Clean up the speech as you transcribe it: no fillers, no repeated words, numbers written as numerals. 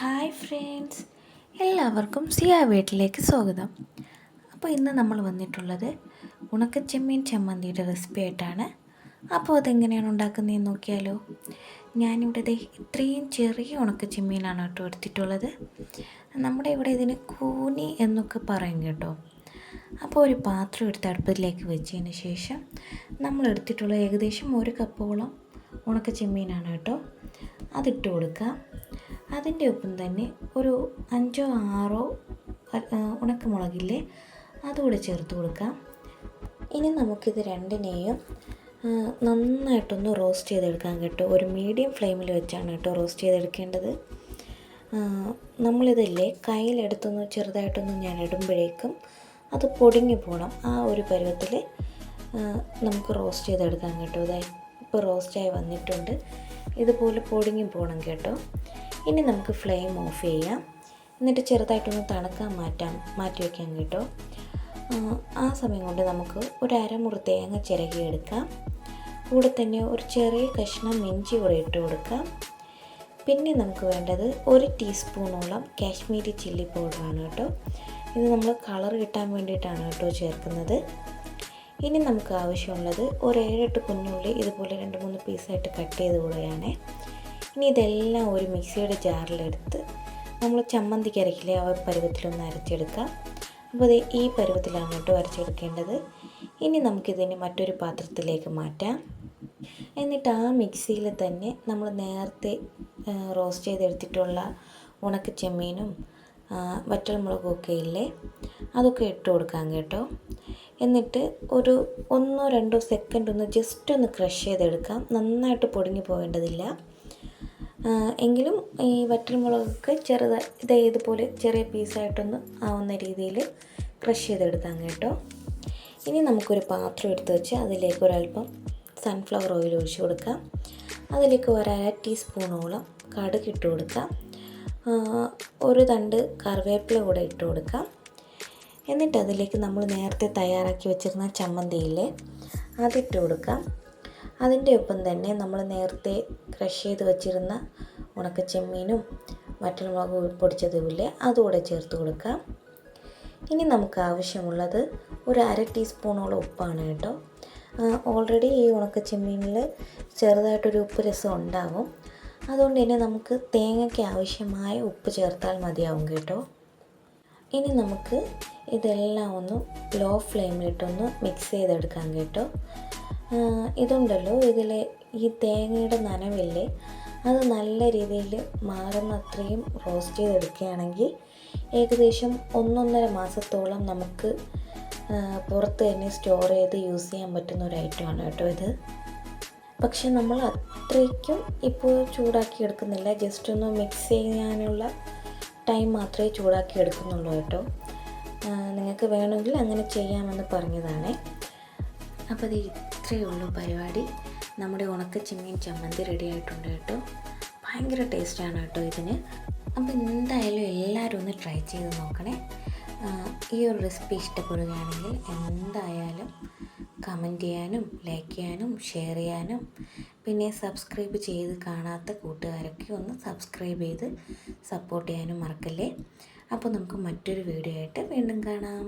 Hi friends, എല്ലാവർക്കും സിയ വീട്ടിലേക്ക് സ്വാഗതം. അപ്പോൾ ഇന്ന് നമ്മൾ വന്നിട്ടുള്ളത് ഉണക്കച്ചെമ്മീൻ ചമ്മന്തിയുടെ റെസിപ്പി ആയിട്ടാണ്. അപ്പോൾ അതെങ്ങനെയാണ് ഉണ്ടാക്കുന്നതെന്ന് നോക്കിയാലോ. ഞാനിവിടെ ഇത്രയും ചെറിയ ഉണക്കച്ചെമ്മീനാണ് കേട്ടോ എടുത്തിട്ടുള്ളത്. നമ്മുടെ ഇവിടെ ഇതിന് കൂനി എന്നൊക്കെ പറയും കേട്ടോ. അപ്പോൾ ഒരു പാത്രം എടുത്ത് അടുപ്പത്തിലേക്ക് വെച്ചതിന് ശേഷം നമ്മൾ എടുത്തിട്ടുള്ള ഏകദേശം 1 കപ്പോളം ഉണക്കച്ചെമ്മീനാണ് കേട്ടോ. അതിട്ട് കൊടുക്കുക. അതിൻ്റെ ഒപ്പം തന്നെ ഒരു 5 6 ഉണക്കമുളകില്ലേ, അതുകൂടെ ചേർത്ത് കൊടുക്കാം. ഇനി നമുക്കിത് രണ്ടിനെയും നന്നായിട്ടൊന്ന് റോസ്റ്റ് ചെയ്തെടുക്കാം കേട്ടോ. ഒരു മീഡിയം ഫ്ലെയിമിൽ വെച്ചാണ് കേട്ടോ റോസ്റ്റ് ചെയ്തെടുക്കേണ്ടത്. നമ്മളിതല്ലേ കയ്യിലെടുത്തൊന്ന് ചെറുതായിട്ടൊന്ന് ഞാൻ ഇടുമ്പോഴേക്കും അത് പൊടിഞ്ഞു പോകണം. ആ ഒരു പരുവത്തിൽ നമുക്ക് റോസ്റ്റ് ചെയ്തെടുക്കാം കേട്ടോ. അതായത് ഇപ്പോൾ റോസ്റ്റായി വന്നിട്ടുണ്ട്. ഇതുപോലെ പൊടിഞ്ഞു പോകണം കേട്ടോ. ഇനി നമുക്ക് ഫ്ലെയിം ഓഫ് ചെയ്യാം. എന്നിട്ട് ചെറുതായിട്ടൊന്ന് തണുക്കാൻ മാറ്റി വയ്ക്കാം കേട്ടോ. ആ സമയം കൊണ്ട് നമുക്ക് ഒരു അരമുറി തേങ്ങ ചിരകിയെടുക്കാം. കൂടെ തന്നെ ഒരു ചെറിയ കഷ്ണം ഇഞ്ചി കൂടെ ഇട്ട് കൊടുക്കാം. പിന്നെ നമുക്ക് വേണ്ടത് 1 ടീസ്പൂണോളം കാശ്മീരി ചില്ലി പൗഡറാണ് കേട്ടോ. ഇത് നമ്മൾ കളർ കിട്ടാൻ വേണ്ടിയിട്ടാണ് കേട്ടോ ചേർക്കുന്നത്. ഇനി നമുക്ക് ആവശ്യമുള്ളത് ഒരു 7-8 കുഞ്ഞുള്ളി ഇതുപോലെ 2-3 പീസായിട്ട് കട്ട് ചെയ്ത് കൊടുക്കുകയാണ്. ഇനി ഇതെല്ലാം ഒരു മിക്സിയുടെ ജാറിലെടുത്ത് നമ്മൾ ചമ്മന്തിക്ക് അരക്കില്ലേ, ആ പരുവത്തിലൊന്ന് അരച്ചെടുക്കാം. അപ്പോൾ അത് ഈ പരുവത്തിലാണ് കേട്ടോ അരച്ചെടുക്കേണ്ടത്. ഇനി നമുക്കിതിനെ മറ്റൊരു പാത്രത്തിലേക്ക് മാറ്റാം. എന്നിട്ട് ആ മിക്സിയിൽ തന്നെ നമ്മൾ നേരത്തെ റോസ്റ്റ് ചെയ്തെടുത്തിട്ടുള്ള ഉണക്കച്ചെമ്മീനും വറ്റൽമുളകും ഒക്കെ ഇല്ലേ, അതൊക്കെ ഇട്ട് കൊടുക്കാം കേട്ടോ. എന്നിട്ട് ഒരു 1-2 സെക്കൻഡ് ഒന്ന് ജസ്റ്റ് ഒന്ന് ക്രഷ് ചെയ്തെടുക്കാം. നന്നായിട്ട് പൊടിഞ്ഞു പോകേണ്ടതില്ല. എങ്കിലും ഈ വറ്റൽമുളകൊക്കെ ഇതുപോലെ ചെറിയ പീസായിട്ടൊന്ന് ആവുന്ന രീതിയിൽ ക്രഷ് ചെയ്തെടുക്കാം കേട്ടോ. ഇനി നമുക്കൊരു പാത്രം എടുത്ത് വെച്ച് അതിലേക്ക് ഒരല്പം സൺഫ്ലവർ ഓയിൽ ഒഴിച്ച് കൊടുക്കാം. അതിലേക്ക് 1/2 ടീസ്പൂണോളം കടുക് ഇട്ട് കൊടുക്കാം. ഒരു തണ്ട് കറിവേപ്പില കൂടെ ഇട്ട് കൊടുക്കാം. എന്നിട്ട് അതിലേക്ക് നമ്മൾ നേരത്തെ തയ്യാറാക്കി വെച്ചിരുന്ന ചമ്മന്തിയില്ലേ, അതിട്ട് കൊടുക്കാം. അതിൻ്റെ ഒപ്പം തന്നെ നമ്മൾ നേരത്തെ ക്രഷ് ചെയ്ത് വെച്ചിരുന്ന ഉണക്കച്ചെമ്മീനും വറ്റൽമുളകും പൊടിച്ചതുമില്ലേ, അതുകൂടെ ചേർത്ത് കൊടുക്കാം. ഇനി നമുക്ക് ആവശ്യമുള്ളത് ഒരു 1/2 ടീസ്പൂണോളം ഉപ്പാണ് കേട്ടോ. ഓൾറെഡി ഈ ഉണക്കച്ചെമ്മീനിൽ ചെറുതായിട്ടൊരു ഉപ്പ് രസം ഉണ്ടാവും. അതുകൊണ്ട് തന്നെ നമുക്ക് തേങ്ങയ്ക്ക് ആവശ്യമായ ഉപ്പ് ചേർത്താൽ മതിയാവും കേട്ടോ. ഇനി നമുക്ക് ഇതെല്ലാം ഒന്ന് ലോ ഫ്ലെയിമിലിട്ടൊന്ന് മിക്സ് ചെയ്തെടുക്കാം കേട്ടോ. ഇതുണ്ടല്ലോ, ഇതിലെ ഈ തേങ്ങയുടെ നനവില്ലേ, അത് നല്ല രീതിയിൽ മാറുന്നത്രയും റോസ്റ്റ് ചെയ്തെടുക്കുകയാണെങ്കിൽ ഏകദേശം 1-1.5 മാസത്തോളം നമുക്ക് പുറത്ത് തന്നെ സ്റ്റോർ ചെയ്ത് യൂസ് ചെയ്യാൻ പറ്റുന്ന ഒരു ഐറ്റമാണ് കേട്ടോ ഇത്. പക്ഷെ നമ്മൾ അത്രയ്ക്കും ഇപ്പോൾ ചൂടാക്കി എടുക്കുന്നില്ല. ജസ്റ്റ് ഒന്ന് മിക്സ് ചെയ്യാനുള്ള ടൈം മാത്രമേ ചൂടാക്കി എടുക്കുന്നുള്ളൂ കേട്ടോ. നിങ്ങൾക്ക് വേണമെങ്കിൽ അങ്ങനെ ചെയ്യാമെന്ന് പറഞ്ഞതാണ്. അപ്പോൾ അത് ഇത്രയേ ഉള്ളൂ പരിപാടി. നമ്മുടെ ഉണക്കച്ചെമ്മീൻ ചമ്മന്തി റെഡി ആയിട്ടുണ്ട് കേട്ടോ. ഭയങ്കര ടേസ്റ്റാണ് കേട്ടോ ഇതിന്. അപ്പോൾ എന്തായാലും എല്ലാവരും ഒന്ന് ട്രൈ ചെയ്ത് നോക്കണേ. ഈ ഒരു റെസിപ്പി ഇഷ്ടപ്പെടുകയാണെങ്കിൽ എന്തായാലും കമൻറ്റ് ചെയ്യാനും ലൈക്ക് ചെയ്യാനും ഷെയർ ചെയ്യാനും, പിന്നെ സബ്സ്ക്രൈബ് ചെയ്ത് കാണാത്ത കൂട്ടുകാരൊക്കെ ഒന്ന് സബ്സ്ക്രൈബ് ചെയ്ത് സപ്പോർട്ട് ചെയ്യാനും മറക്കല്ലേ. അപ്പോൾ നമുക്ക് മറ്റൊരു വീഡിയോ ആയിട്ട് വീണ്ടും കാണാം.